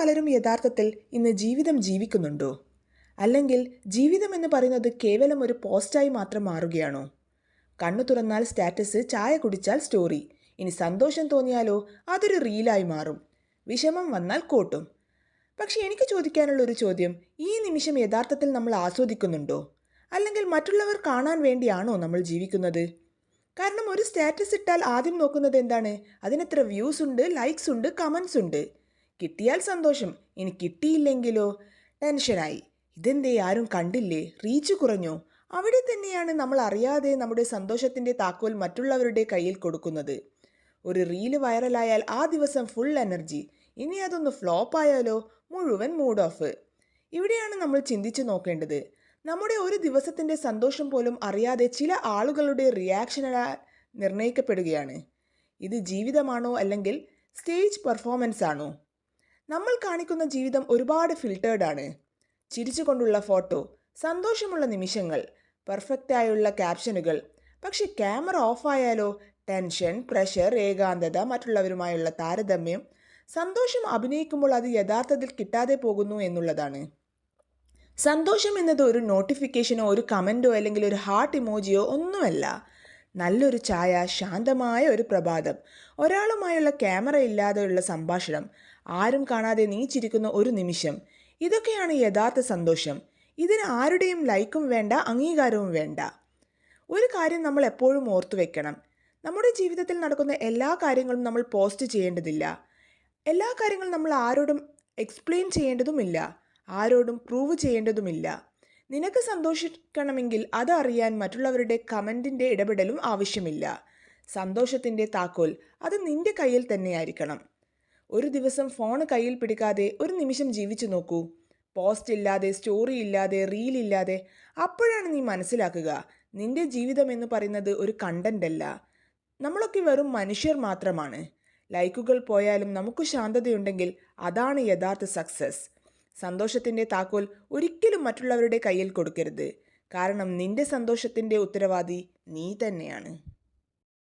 പലരും യഥാർത്ഥത്തിൽ ഇന്ന് ജീവിതം ജീവിക്കുന്നുണ്ടോ? അല്ലെങ്കിൽ ജീവിതം എന്ന് പറയുന്നത് കേവലം ഒരു പോസ്റ്റായി മാത്രം മാറുകയാണോ? കണ്ണു തുറന്നാൽ സ്റ്റാറ്റസ്, ചായ കുടിച്ചാൽ സ്റ്റോറി. ഇനി സന്തോഷം തോന്നിയാലോ അതൊരു റീലായി മാറും. വിഷമം വന്നാൽ കോട്ടും. പക്ഷെ എനിക്ക് ചോദിക്കാനുള്ള ഒരു ചോദ്യം, ഈ നിമിഷം യഥാർത്ഥത്തിൽ നമ്മൾ ആസ്വദിക്കുന്നുണ്ടോ? അല്ലെങ്കിൽ മറ്റുള്ളവർ കാണാൻ വേണ്ടിയാണോ നമ്മൾ ജീവിക്കുന്നത്? കാരണം ഒരു സ്റ്റാറ്റസ് ഇട്ടാൽ ആദ്യം നോക്കുന്നത് എന്താണ്? അതിനെത്ര വ്യൂസ് ഉണ്ട്, ലൈക്സ് ഉണ്ട്, കമൻസ് ഉണ്ട്. കിട്ടിയാൽ സന്തോഷം, ഇനി കിട്ടിയില്ലെങ്കിലോ ടെൻഷനായി. ഇതെന്തേ ആരും കണ്ടില്ലേ, റീച്ച് കുറഞ്ഞോ? അവിടെ തന്നെയാണ് നമ്മൾ അറിയാതെ നമ്മുടെ സന്തോഷത്തിൻ്റെ താക്കോൽ മറ്റുള്ളവരുടെ കയ്യിൽ കൊടുക്കുന്നത്. ഒരു റീല് വൈറലായാൽ ആ ദിവസം ഫുൾ എനർജി. ഇനി അതൊന്ന് ഫ്ലോപ്പ് ആയാലോ മുഴുവൻ മൂഡ് ഓഫ്. ഇവിടെയാണ് നമ്മൾ ചിന്തിച്ചു നോക്കേണ്ടത്. നമ്മുടെ ഒരു ദിവസത്തിൻ്റെ സന്തോഷം പോലും അറിയാതെ ചില ആളുകളുടെ റിയാക്ഷനാൽ നിർണ്ണയിക്കപ്പെടുകയാണ്. ഇത് ജീവിതമാണോ അല്ലെങ്കിൽ സ്റ്റേജ് പെർഫോമൻസ് ആണോ? നമ്മൾ കാണിക്കുന്ന ജീവിതം ഒരുപാട് ഫിൽട്ടേർഡ് ആണ്. ചിരിച്ചുകൊണ്ടുള്ള ഫോട്ടോ, സന്തോഷമുള്ള നിമിഷങ്ങൾ, പെർഫെക്റ്റായുള്ള ക്യാപ്ഷനുകൾ. പക്ഷെ ക്യാമറ ഓഫായാലോ ടെൻഷൻ, പ്രഷർ, ഏകാന്തത, മറ്റുള്ളവരുമായുള്ള താരതമ്യം. സന്തോഷം അഭിനയിക്കുമ്പോൾ അത് യഥാർത്ഥത്തിൽ കിട്ടാതെ പോകുന്നു എന്നുള്ളതാണ്. സന്തോഷം എന്നത് ഒരു നോട്ടിഫിക്കേഷനോ ഒരു കമൻറ്റോ അല്ലെങ്കിൽ ഒരു ഹാർട്ട് ഇമോജിയോ ഒന്നുമല്ല. നല്ലൊരു ചായ, ശാന്തമായ ഒരു പ്രഭാതം, ഒരാളുമായുള്ള ക്യാമറ ഇല്ലാതെയുള്ള സംഭാഷണം, ആരും കാണാതെ നീ ചിരിക്കുന്ന ഒരു നിമിഷം. ഇതൊക്കെയാണ് യഥാർത്ഥ സന്തോഷം. ഇതിന് ആരുടെയും ലൈക്കും വേണ്ട, അംഗീകാരവും വേണ്ട. ഒരു കാര്യം നമ്മൾ എപ്പോഴും ഓർത്തു വെക്കണം. നമ്മുടെ ജീവിതത്തിൽ നടക്കുന്ന എല്ലാ കാര്യങ്ങളും നമ്മൾ പോസ്റ്റ് ചെയ്യേണ്ടതില്ല. എല്ലാ കാര്യങ്ങളും നമ്മൾ ആരോടും എക്സ്പ്ലെയിൻ ചെയ്യേണ്ടതുമില്ല, ആരോടും പ്രൂവ് ചെയ്യേണ്ടതുമില്ല. നിനക്ക് സന്തോഷിക്കണമെങ്കിൽ അത് അറിയാൻ മറ്റുള്ളവരുടെ കമൻറ്റിൻ്റെ ഇടപെടലും ആവശ്യമില്ല. സന്തോഷത്തിൻ്റെ താക്കോൽ അത് നിന്റെ കയ്യിൽ തന്നെയായിരിക്കണം. ഒരു ദിവസം ഫോൺ കയ്യിൽ പിടിക്കാതെ ഒരു നിമിഷം ജീവിച്ചു നോക്കൂ. പോസ്റ്റ് ഇല്ലാതെ, സ്റ്റോറി ഇല്ലാതെ, റീൽ ഇല്ലാതെ. അപ്പോഴാണ് നീ മനസ്സിലാക്കുക, നിന്റെ ജീവിതം എന്ന് പറയുന്നത് ഒരു കണ്ടന്റ് അല്ല. നമ്മളൊക്കെ വെറും മനുഷ്യർ മാത്രമാണ്. ലൈക്കുകൾ പോയാലും നമുക്ക് ശാന്തതയുണ്ടെങ്കിൽ അതാണ് യഥാർത്ഥ സക്സസ്. സന്തോഷത്തിൻ്റെ താക്കോൽ ഒരിക്കലും മറ്റുള്ളവരുടെ കയ്യിൽ കൊടുക്കരുത്. കാരണം നിന്റെ സന്തോഷത്തിൻ്റെ ഉത്തരവാദി നീ തന്നെയാണ്.